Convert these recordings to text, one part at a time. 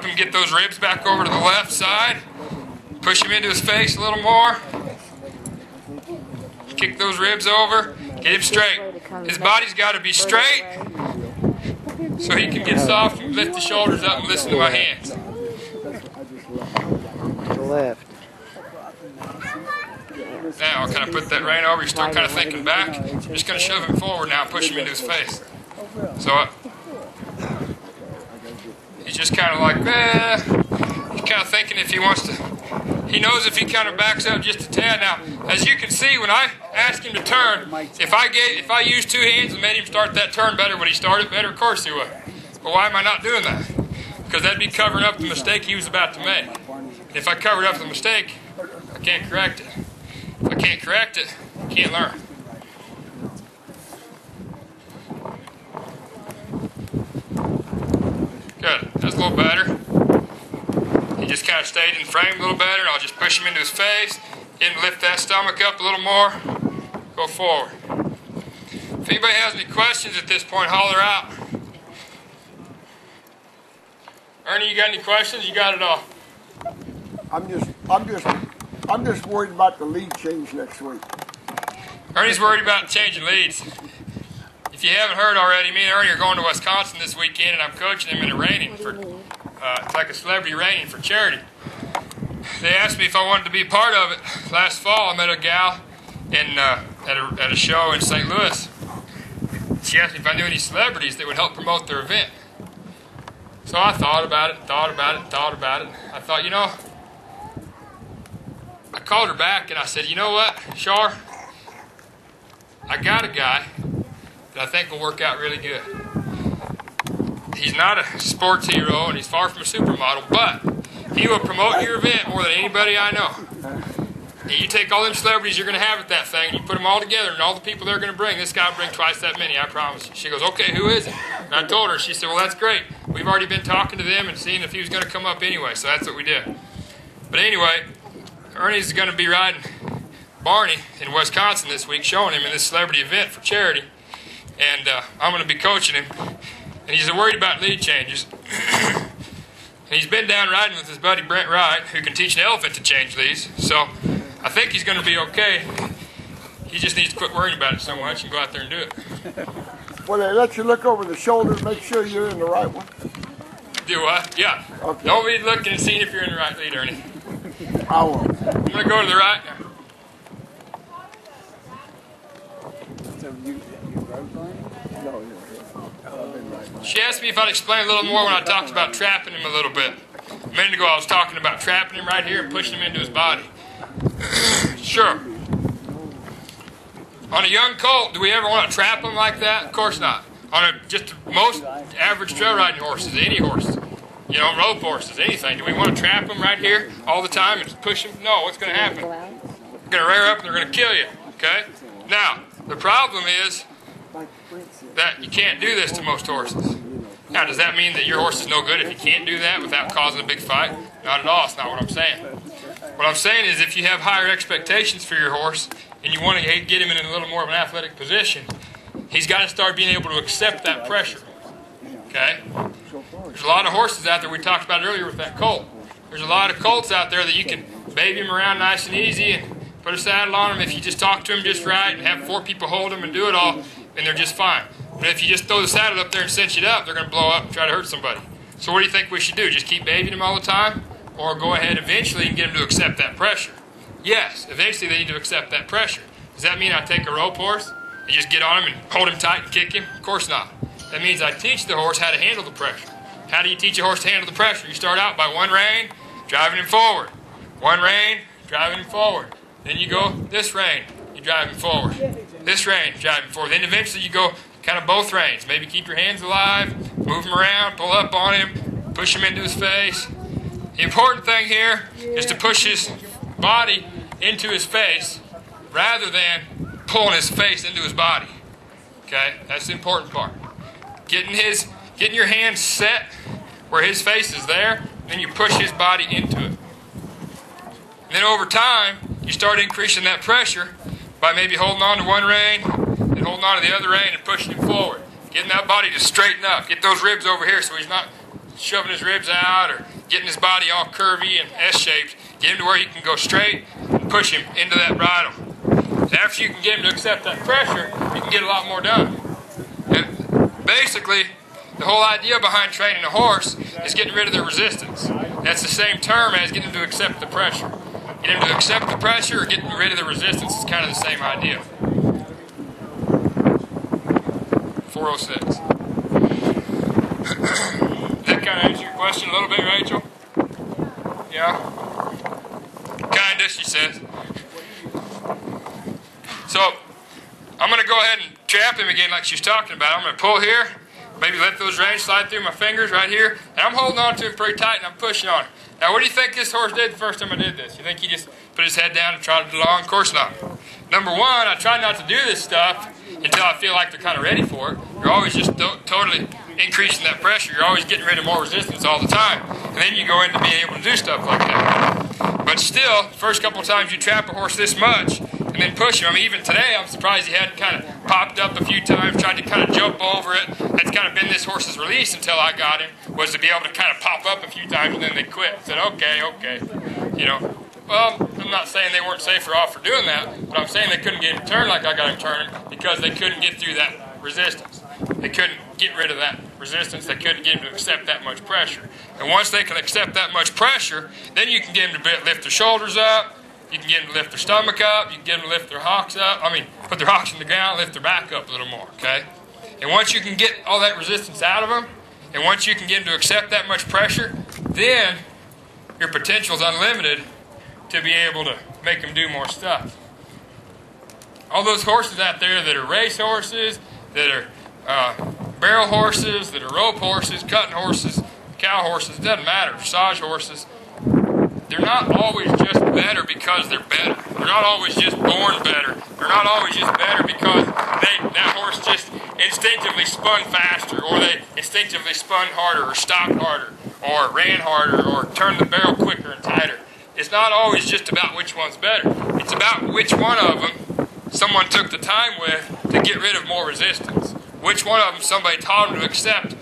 him get those ribs back over to the left side. Push him into his face a little more. Kick those ribs over. Get him straight. His body's got to be straight so he can get soft and lift the shoulders up and listen to my hands. To the left. Now I'll kind of put that rein over. You're still kind of thinking back. I'm just going to shove him forward now and push him into his face. So he's just kind of like, he's kind of thinking if he wants to. He knows if he kind of backs up just a tad. Now, as you can see, when I ask him to turn, if I used two hands and made him start that turn better when he started better, of course he would. But why am I not doing that? Because that'd be covering up the mistake he was about to make. If I covered up the mistake, I can't correct it. If I can't correct it, I can't learn. Good. That's a little better. He just kind of stayed in frame a little better, and I'll just push him into his face. Get him to lift that stomach up a little more. Go forward. If anybody has any questions at this point, holler out. Ernie, you got any questions? You got it all. I'm just worried about the lead change next week. Ernie's worried about changing leads. If you haven't heard already, me and Ernie are going to Wisconsin this weekend, and I'm coaching him in a reining for. It's like a celebrity reining for charity. They asked me if I wanted to be part of it. Last fall, I met a gal at a show in St. Louis. She asked me if I knew any celebrities that would help promote their event. So I thought about it. I thought, you know, I called her back and I said, you know what, Shar? I got a guy that I think will work out really good. He's not a sports hero and he's far from a supermodel, but he will promote your event more than anybody I know. And you take all them celebrities you're going to have at that thing and you put them all together and all the people they're going to bring, this guy will bring twice that many, I promise you. She goes, okay, who is it? And I told her, she said, well, that's great. We've already been talking to them and seeing if he was going to come up anyway, so that's what we did. But anyway, Ernie's going to be riding Barney in Wisconsin this week, showing him in this celebrity event for charity. And I'm going to be coaching him. And he's worried about lead changes. And he's been down riding with his buddy Brent Wright, who can teach an elephant to change leads. So I think he's going to be okay. He just needs to quit worrying about it so much and go out there and do it. Well, they let you look over the shoulder, make sure you're in the right one. Do what? Yeah. Okay. Don't be looking and seeing if you're in the right lead, Ernie. I won't. I'm going to go to the right now. So you road running? No, She asked me if I'd explain a little more when I talked about trapping him a little bit. A minute ago I was talking about trapping him right here and pushing him into his body. Sure. On a young colt, do we ever want to trap him like that? Of course not. On just most average trail riding horses, any horses, you know, rope horses, anything. Do we want to trap them right here all the time and push them? No, what's going to happen? They're going to rear up and they're going to kill you, okay? Now, the problem is that you can't do this to most horses. Now, does that mean that your horse is no good if you can't do that without causing a big fight? Not at all. It's not what I'm saying. What I'm saying is if you have higher expectations for your horse and you want to get him in a little more of an athletic position, he's got to start being able to accept that pressure. Okay? There's a lot of horses out there, we talked about earlier with that colt. There's a lot of colts out there that you can baby him around nice and easy and put a saddle on him if you just talk to him just right and have 4 people hold him and do it all, and they're just fine. But if you just throw the saddle up there and cinch it up, they're going to blow up and try to hurt somebody. So what do you think we should do? Just keep babying him all the time? Or go ahead eventually and get him to accept that pressure? Yes, eventually they need to accept that pressure. Does that mean I take a rope horse and just get on him and hold him tight and kick him? Of course not. That means I teach the horse how to handle the pressure. How do you teach a horse to handle the pressure? You start out by one rein, driving him forward. One rein, driving him forward. Then you go this rein, you drive him forward. This rein, drive him forward. Then eventually you go kind of both reins. Maybe keep your hands alive, move him around, pull up on him, push him into his face. The important thing here is to push his body into his face rather than pulling his face into his body. Okay? That's the important part. Getting your hands set where his face is there, then you push his body into it. And then over time, you start increasing that pressure by maybe holding on to one rein and holding on to the other rein and pushing him forward. Getting that body to straighten up. Get those ribs over here so he's not shoving his ribs out or getting his body all curvy and S-shaped. Get him to where he can go straight and push him into that bridle. And after you can get him to accept that pressure, you can get a lot more done. And basically, the whole idea behind training a horse is getting rid of the resistance. That's the same term as getting him to accept the pressure. Get him to accept the pressure or getting rid of the resistance is kind of the same idea. 406. Does that kind of answer your question a little bit, Rachel? Yeah? Kinda, she says. So, I'm going to go ahead and trap him again like she was talking about. I'm going to pull here, maybe let those reins slide through my fingers right here, and I'm holding on to him pretty tight and I'm pushing on him. Now, what do you think this horse did the first time I did this? You think he just put his head down and trotted along? Of course not. Number one, I try not to do this stuff until I feel like they're kind of ready for it. You're always just totally increasing that pressure. You're always getting rid of more resistance all the time. And then you go into being able to do stuff like that. But still, first couple of times you trap a horse this much and then push him. I mean, even today, I'm surprised he hadn't kind of popped up a few times, tried to kind of jump over it. That's kind of been this horse's release until I got him, was to be able to kind of pop up a few times and then they quit. I said, okay. You know, well, I'm not saying they weren't safer off for doing that, but I'm saying they couldn't get him turned like I got him turning because they couldn't get through that resistance. They couldn't get rid of that resistance. They couldn't get him to accept that much pressure. And once they can accept that much pressure, then you can get them to lift their shoulders up. You can get them to lift their stomach up. You can get them to lift their hocks up. Put their hocks in the ground, lift their back up a little more, okay? And once you can get all that resistance out of them, and once you can get them to accept that much pressure, then your potential is unlimited to be able to make them do more stuff. All those horses out there that are race horses, that are barrel horses, that are rope horses, cutting horses, cow horses, it doesn't matter, dressage horses, they're not always just better because they're better. They're not always just born better. They're not always just better because that horse just instinctively spun faster, or they instinctively spun harder, or stopped harder, or ran harder, or turned the barrel quicker and tighter. It's not always just about which one's better. It's about which one of them someone took the time with to get rid of more resistance. Which one of them somebody taught them to accept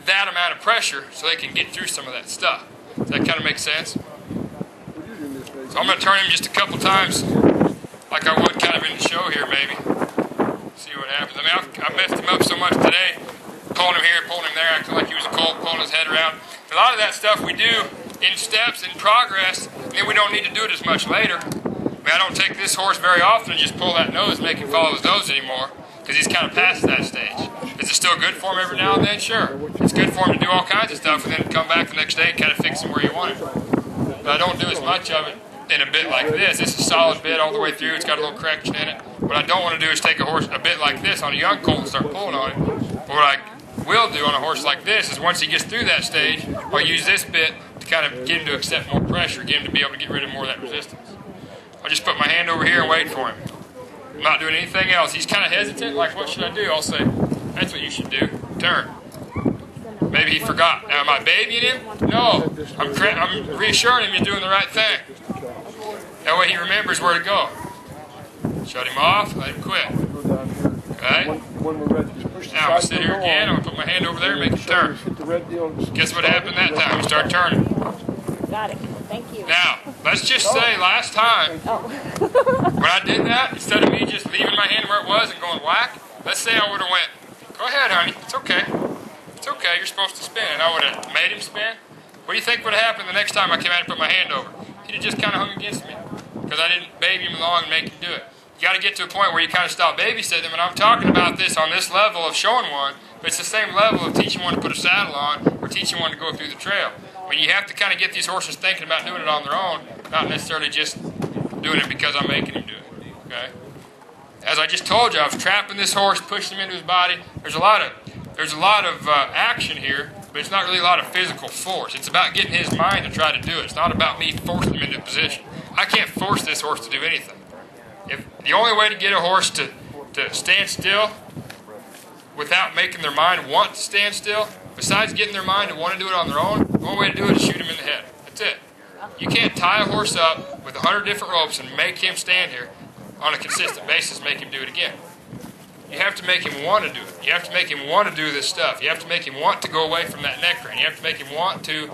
that amount of pressure so they can get through some of that stuff. Does that kind of make sense? So I'm going to turn him just a couple times like I would kind of in the show here maybe. See what happens. I mean, I messed him up so much today, pulling him here, pulling him there, acting like he was a colt, pulling his head around. A lot of that stuff we do in steps, in progress, and then we don't need to do it as much later. I mean, I don't take this horse very often and just pull that nose and make him follow his nose anymore, because he's kind of past that stage. Is it still good for him every now and then? Sure. It's good for him to do all kinds of stuff and then come back the next day and kind of fix him where you want him. But I don't do as much of it in a bit like this. This is a solid bit all the way through. It's got a little correction in it. What I don't want to do is take a bit like this on a young colt and start pulling on it. But what I will do on a horse like this is once he gets through that stage, I'll use this bit to kind of get him to accept more pressure, get him to be able to get rid of more of that resistance. I'll just put my hand over here and wait for him. I'm not doing anything else. He's kind of hesitant, like, what should I do? I'll say, that's what you should do. Turn. Maybe he forgot. Now, am I babying him? No. I'm reassuring him he's doing the right thing. That way he remembers where to go. Shut him off, let him quit. Okay? Now, I'm going to sit here again. I'm going to put my hand over there and make him turn. Guess what happened that time? He started turning. Got it. Thank you. Now, let's just say last time, when I did that, instead of me just leaving my hand where it was and going whack, let's say I would have went, go ahead, honey, it's okay. It's okay, you're supposed to spin. And I would have made him spin. What do you think would have happened the next time I came out and put my hand over? He'd have just kind of hung against me because I didn't baby him along and make him do it. You got to get to a point where you kind of stop babysitting them, and I'm talking about this on this level of showing one, but it's the same level of teaching one to put a saddle on or teaching one to go through the trail. I mean, you have to kind of get these horses thinking about doing it on their own, not necessarily just doing it because I'm making him do it. Okay? As I just told you, I was trapping this horse, pushing him into his body. There's a lot of action here, but it's not really a lot of physical force. It's about getting his mind to try to do it. It's not about me forcing him into a position. I can't force this horse to do anything. If the only way to get a horse to stand still without making their mind want to stand still, besides getting their mind to want to do it on their own, the only way to do it is shoot him in the head. That's it. You can't tie a horse up with 100 different ropes and make him stand here on a consistent basis, make him do it again. You have to make him want to do it. You have to make him want to do this stuff. You have to make him want to go away from that nectarine. You have to make him want to